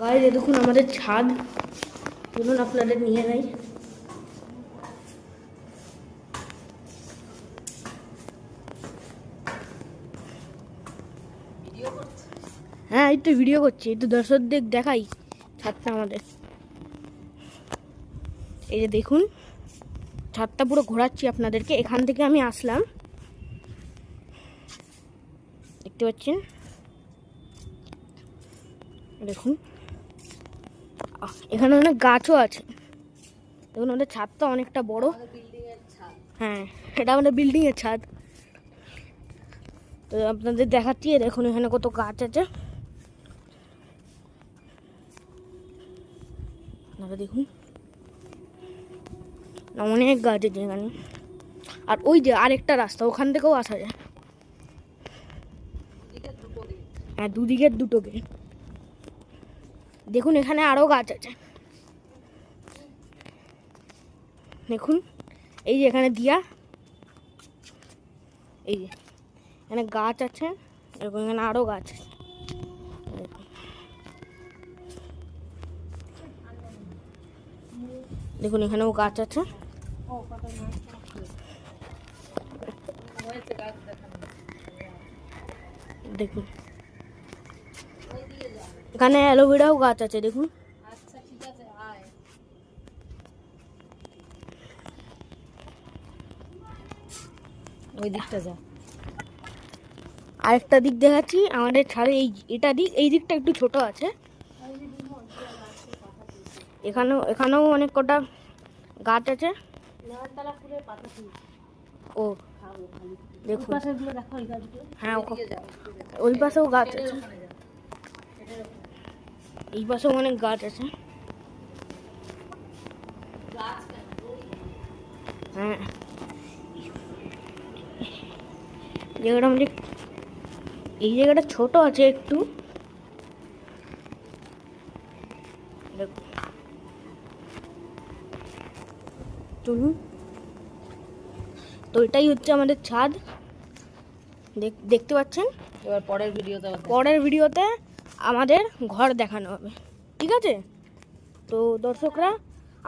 Guys এই দেখুন আমাদের ছাদ, চলুন আপনাদের নিয়ে যাই। হ্যাঁ এই তো ভিডিও করছি, এই তো দর্শকদের দেখাই ছাদটা আমাদের। এই যে দেখুন ছাদটা পুরো ঘোরাচ্ছি আপনাদেরকে। এখান থেকে আমি আসলাম, দেখতে পাচ্ছেন, দেখুন এখানে অনেক গাছও আছে। দেখুন আমাদের ছাদটা অনেকটা বড়। হ্যাঁ এটা আমাদের বিল্ডিং এর ছাদ। তো আপনাদের দেখাচ্ছি, দেখুন এখানে কত গাছ আছে। দেখুন অনেক গাছ আছে এখানে। আর ওই যে আরেকটা রাস্তা, ওখান থেকেও আসা যায়। হ্যাঁ দুদিকের দুটো গেট। দেখুন এখানে আরো গাছ আছে, দেখুন এই যে এখানে দিয়া, এই যে এখানে গাছ আছে, এরকম এখানে আরো গাছ আছে। দেখুন এখানেও গাছ আছে। দেখুন এখানে অ্যালোভেরাও গাছ আছে, দেখুন। ওই দিকটা যা, আরেকটা দিক দেখাচ্ছি আমাদের ছাদে। এটা দিক, এই দিকটা একটু ছোট আছে। এখানেও অনেক কটা গাছ আছে। ও দেখুন, হ্যাঁ ওই পাশেও গাছ আছে, এই পাশেও অনেক গাছ আছে। হ্যাঁ জায়গাটা আমাদের, এই জায়গাটা ছোট আছে একটু। চলুন, তো এটাই হচ্ছে আমাদের ছাদ, দেখতে পাচ্ছেন। এবার পরের ভিডিওতে আমাদের ঘর দেখানো হবে, ঠিক আছে? তো দর্শকরা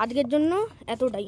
আজকের জন্য এতটাই।